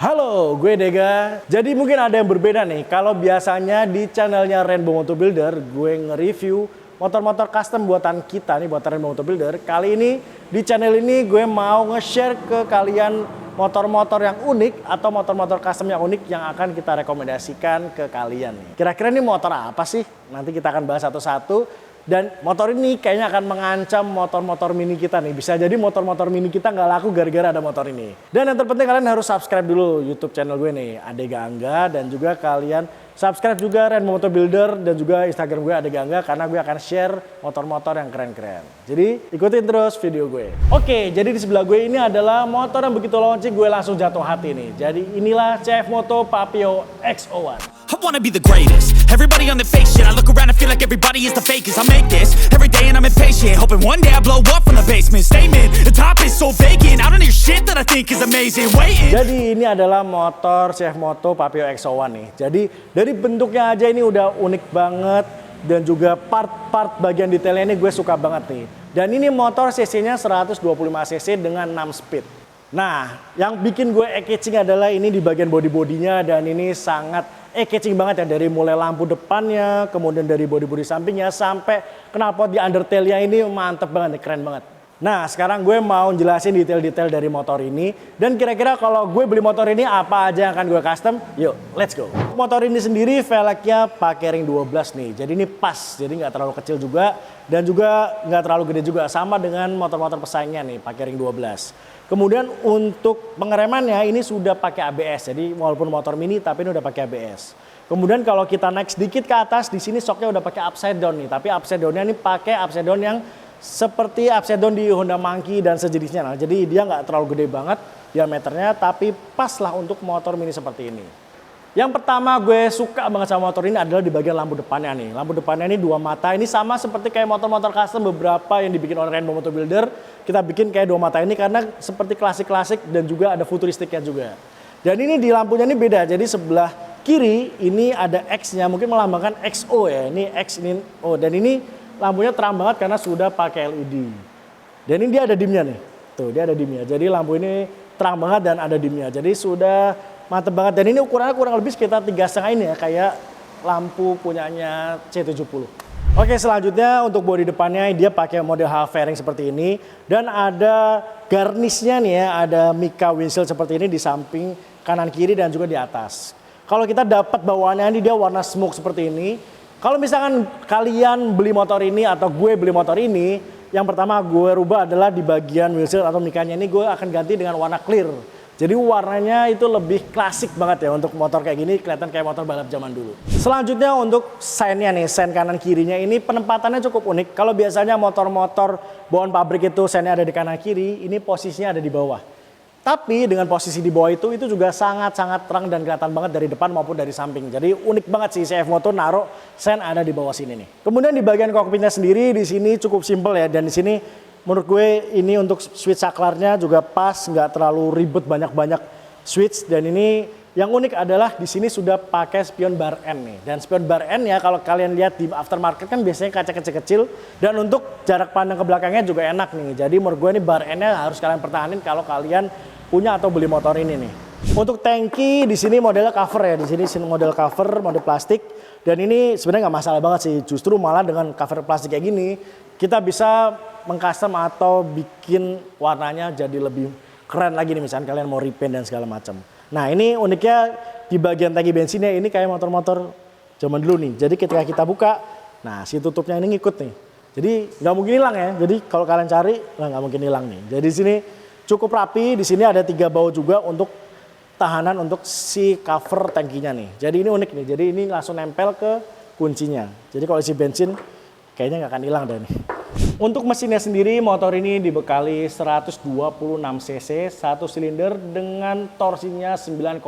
Halo, gue Dega. Jadi mungkin ada yang berbeda nih. Kalau biasanya di channelnya Rainbow Moto Builder, gue nge-review motor-motor custom buatan kita nih, buatan Rainbow Moto Builder. Kali ini di channel ini gue mau nge-share ke kalian motor-motor yang unik atau motor-motor custom yang unik yang akan kita rekomendasikan ke kalian nih. Kira-kira ini motor apa sih? Nanti kita akan bahas satu-satu. Dan motor ini kayaknya akan mengancam motor-motor mini kita nih. Bisa jadi motor-motor mini kita nggak laku gara-gara ada motor ini. Dan yang terpenting kalian harus subscribe dulu YouTube channel gue nih, Adega Angga. Dan juga kalian subscribe juga Rainbow Moto Builder dan juga Instagram gue Adega Angga. Karena gue akan share motor-motor yang keren-keren. Jadi ikutin terus video gue. Oke, jadi di sebelah gue ini adalah motor yang begitu launching gue langsung jatuh hati nih. Jadi inilah CF Moto Papio X01. I wanna be the greatest. Everybody on the fake shit. I look around and feel like everybody is the fakest. I make this every day and I'm impatient, hoping one day I blow up from the basement. Statement, the top is so vacant. I don't hear shit that I think is amazing. Waiting. Jadi ini adalah motor CF Moto Papio X01 nih. Jadi dari bentuknya aja ini udah unik banget. Dan juga part-part bagian detailnya ini gue suka banget nih. Dan ini motor cc-nya 125 cc dengan 6 speed. Nah, yang bikin gue eye-catching adalah ini di bagian body-bodinya. Dan ini sangat eye-catching banget ya, dari mulai lampu depannya, kemudian dari body-body sampingnya, sampai knalpot di undertailnya ini mantep banget nih, keren banget. Nah, sekarang gue mau jelasin detail-detail dari motor ini. Dan kira-kira kalau gue beli motor ini apa aja yang akan gue custom? Yuk, let's go. Motor ini sendiri velgnya pakai ring 12 nih. Jadi ini pas, jadi nggak terlalu kecil juga. Dan juga nggak terlalu gede juga, sama dengan motor-motor pesaingnya nih, pakai ring 12. Kemudian untuk pengeremannya ini sudah pakai ABS. Jadi walaupun motor mini tapi ini udah pakai ABS. Kemudian kalau kita naik sedikit ke atas, di sini shocknya udah pakai upside down nih. Tapi upside downnya ini pakai upside down yang seperti upside down di Honda Monkey dan sejenisnya. Nah, jadi dia nggak terlalu gede banget diameternya, tapi pas lah untuk motor mini seperti ini. Yang pertama gue suka banget sama motor ini adalah di bagian lampu depannya nih. Lampu depannya ini dua mata, ini sama seperti kayak motor-motor custom beberapa yang dibikin oleh Rainbow Moto Builder. Kita bikin kayak dua mata ini karena seperti klasik-klasik dan juga ada futuristiknya juga. Dan ini di lampunya ini beda, jadi sebelah kiri ini ada X-nya, mungkin melambangkan XO ya. Ini X, ini O, dan ini lampunya terang banget karena sudah pakai LED. Dan ini dia ada dimnya nih, tuh dia ada dimnya. Jadi lampu ini terang banget dan ada dimnya, jadi sudah mantep banget. Dan ini ukurannya kurang lebih sekitar 3,5 ini ya, kayak lampu punyanya C70. Oke, selanjutnya untuk bodi depannya dia pakai model half fairing seperti ini. Dan ada garnisnya nih ya, ada Mica windshield seperti ini di samping kanan kiri dan juga di atas. Kalau kita dapat bawaannya ini dia warna smoke seperti ini. Kalau misalkan kalian beli motor ini atau gue beli motor ini, yang pertama gue rubah adalah di bagian windshield atau micanya ini gue akan ganti dengan warna clear. Jadi warnanya itu lebih klasik banget ya untuk motor kayak gini, kelihatan kayak motor balap zaman dulu. Selanjutnya untuk sen-nya nih, sen kanan kirinya ini penempatannya cukup unik. Kalau biasanya motor-motor bawaan pabrik itu sennya ada di kanan kiri, ini posisinya ada di bawah. Tapi dengan posisi di bawah itu juga sangat-sangat terang dan kelihatan banget dari depan maupun dari samping. Jadi unik banget sih CF Moto naruh sen ada di bawah sini nih. Kemudian di bagian kokpitnya sendiri di sini cukup simple ya, dan di sini menurut gue ini untuk switch saklarnya juga pas, nggak terlalu ribet banyak-banyak switch. Dan ini yang unik adalah di sini sudah pakai spion bar N nih. Dan spion bar N ya kalau kalian lihat di aftermarket kan biasanya kaca kecil-kecil. Dan untuk jarak pandang ke belakangnya juga enak nih. Jadi menurut gue ini bar N-nya harus kalian pertahanin kalau kalian punya atau beli motor ini nih. Untuk tangki di sini modelnya cover ya. Di sini model cover, model plastik. Dan ini sebenarnya nggak masalah banget sih. Justru malah dengan cover plastik kayak gini kita bisa mengcustom atau bikin warnanya jadi lebih keren lagi nih, misalnya kalian mau repaint dan segala macam. Nah, ini uniknya di bagian tangki bensinnya ini kayak motor-motor zaman dulu nih. Jadi ketika kita buka, nah si tutupnya ini ngikut nih. Jadi nggak mungkin hilang ya. Jadi kalau kalian cari, nggak mungkin hilang nih. Jadi di sini cukup rapi. Di sini ada 3 baut juga untuk tahanan untuk si cover tangkinya nih. Jadi ini unik nih. Jadi ini langsung nempel ke kuncinya. Jadi kalau isi bensin kayaknya nggak akan hilang deh nih. Untuk mesinnya sendiri, motor ini dibekali 126 cc, 1 silinder dengan torsinya 9,2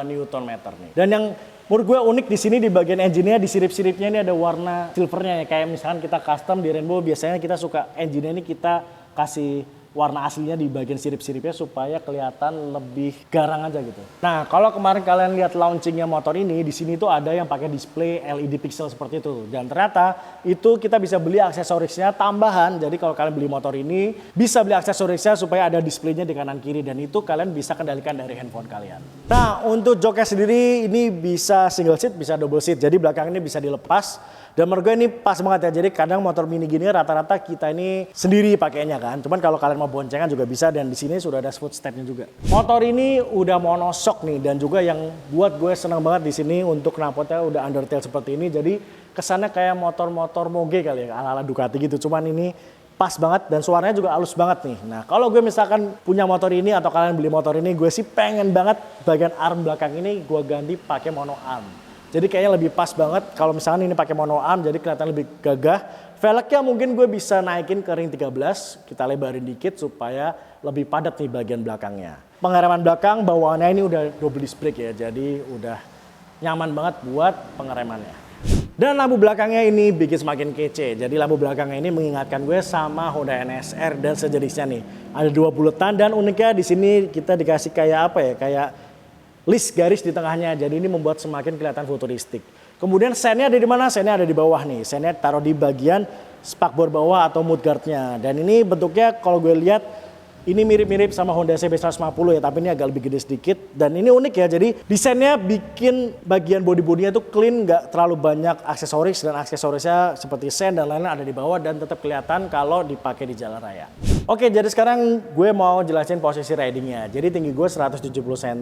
Nm nih. Dan yang menurut gue unik di sini di bagian engine-nya, di sirip-siripnya ini ada warna silvernya ya. Kayak misalkan kita custom di Rainbow, biasanya kita suka engine-nya ini kita kasih warna aslinya di bagian sirip-siripnya supaya kelihatan lebih garang aja gitu. Nah, kalau kemarin kalian lihat launchingnya motor ini, di sini tuh ada yang pakai display LED pixel seperti itu. Dan ternyata itu kita bisa beli aksesorisnya tambahan. Jadi kalau kalian beli motor ini, bisa beli aksesorisnya supaya ada displaynya di kanan kiri. Dan itu kalian bisa kendalikan dari handphone kalian. Nah, untuk joknya sendiri ini bisa single seat, bisa double seat. Jadi belakang ini bisa dilepas. Dan menurut gue ini pas banget ya, jadi kadang motor mini gini rata-rata kita ini sendiri pakainya kan. Cuman kalau kalian mau boncengan juga bisa dan di sini sudah ada footstepnya juga. Motor ini udah monoshock nih dan juga yang buat gue senang banget di sini untuk knalpotnya udah undertail seperti ini. Jadi kesannya kayak motor-motor moge kali ya, ala-ala Ducati gitu. Cuman ini pas banget dan suaranya juga halus banget nih. Nah kalau gue misalkan punya motor ini atau kalian beli motor ini, gue sih pengen banget bagian arm belakang ini gue ganti pakai mono arm. Jadi kayaknya lebih pas banget kalau misalnya ini pakai mono arm jadi kelihatan lebih gagah. Velgnya mungkin gue bisa naikin ke ring 13, kita lebarin dikit supaya lebih padat nih bagian belakangnya. Pengereman belakang bawaannya ini udah double disc brake ya, jadi udah nyaman banget buat pengeremannya. Dan lampu belakangnya ini bikin semakin kece. Jadi lampu belakangnya ini mengingatkan gue sama Honda NSR dan sejenisnya nih. Ada 2 buletan dan uniknya di sini kita dikasih kayak apa ya, kayak list garis di tengahnya, jadi ini membuat semakin kelihatan futuristik. Kemudian sennya ada di mana? Sennya ada di bawah nih. Sennya taruh di bagian spakbor bawah atau mudguardnya. Dan ini bentuknya kalau gue lihat ini mirip-mirip sama Honda CB 150 ya, tapi ini agak lebih gede sedikit. Dan ini unik ya, jadi desainnya bikin bagian body-bodinya tuh clean, nggak terlalu banyak aksesoris. Dan aksesorisnya seperti sen dan lain-lain ada di bawah dan tetap kelihatan kalau dipakai di jalan raya. Oke, jadi sekarang gue mau jelasin posisi ridingnya. Jadi tinggi gue 170 cm.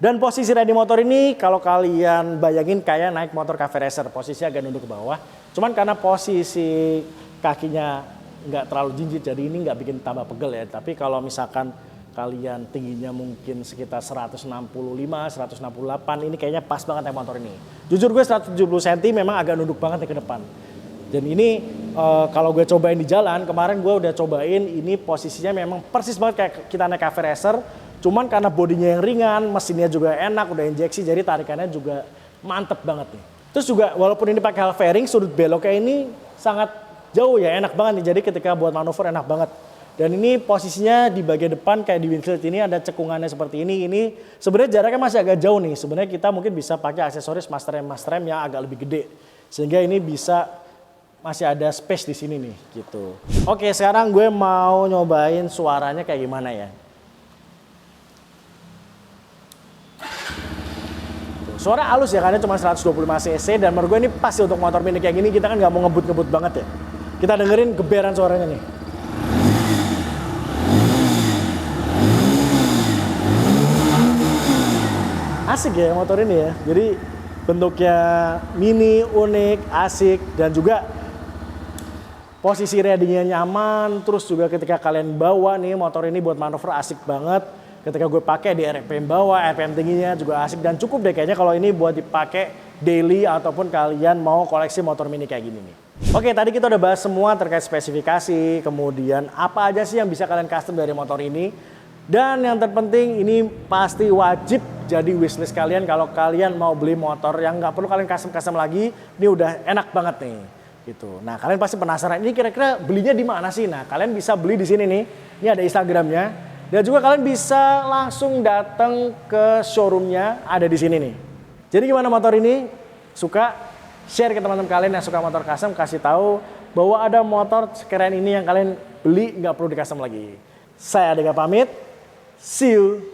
Dan posisi riding motor ini kalau kalian bayangin kayak naik motor cafe racer. Posisinya agak nunduk ke bawah. Cuman karena posisi kakinya nggak terlalu jinjit, jadi ini nggak bikin tambah pegel ya. Tapi kalau misalkan kalian tingginya mungkin sekitar 165, 168, ini kayaknya pas banget ya motor ini. Jujur gue 170 cm memang agak nunduk banget ya ke depan. Dan ini kalau gue cobain di jalan, kemarin gue udah cobain, ini posisinya memang persis banget kayak kita naik cafe racer. Cuman karena bodinya yang ringan, mesinnya juga enak, udah injeksi, jadi tarikannya juga mantep banget nih. Terus juga walaupun ini pakai hal fairing, sudut beloknya ini sangat jauh ya, enak banget nih. Jadi ketika buat manuver enak banget. Dan ini posisinya di bagian depan kayak di windshield ini ada cekungannya seperti ini. Ini sebenarnya jaraknya masih agak jauh nih. Sebenarnya kita mungkin bisa pakai aksesoris master rem yang agak lebih gede. Sehingga ini bisa masih ada space di sini nih gitu. Oke, sekarang gue mau nyobain suaranya kayak gimana ya. Suara halus ya, karena cuma 125 cc dan menurut gue ini pas untuk motor mini kayak gini. Kita kan nggak mau ngebut-ngebut banget ya. Kita dengerin geberan suaranya nih. Asik ya motor ini ya. Jadi bentuknya mini, unik, asik dan juga posisi ridingnya nyaman. Terus juga ketika kalian bawa nih motor ini buat manuver asik banget. Ketika gue pakai di RPM bawah, RPM tingginya juga asik dan cukup deh kayaknya kalau ini buat dipakai daily ataupun kalian mau koleksi motor mini kayak gini nih. Oke, tadi kita udah bahas semua terkait spesifikasi, kemudian apa aja sih yang bisa kalian custom dari motor ini. Dan yang terpenting ini pasti wajib jadi wishlist kalian kalau kalian mau beli motor yang nggak perlu kalian custom lagi. Ini udah enak banget nih. Gitu. Nah, kalian pasti penasaran ini kira-kira belinya di mana sih? Nah, kalian bisa beli di sini nih. Ini ada Instagramnya. Dan juga kalian bisa langsung datang ke showroomnya ada di sini nih. Jadi gimana motor ini? Suka? Share ke teman-teman kalian yang suka motor custom, kasih tahu bahwa ada motor sekeren ini yang kalian beli nggak perlu di custom lagi. Saya Adega pamit. See you.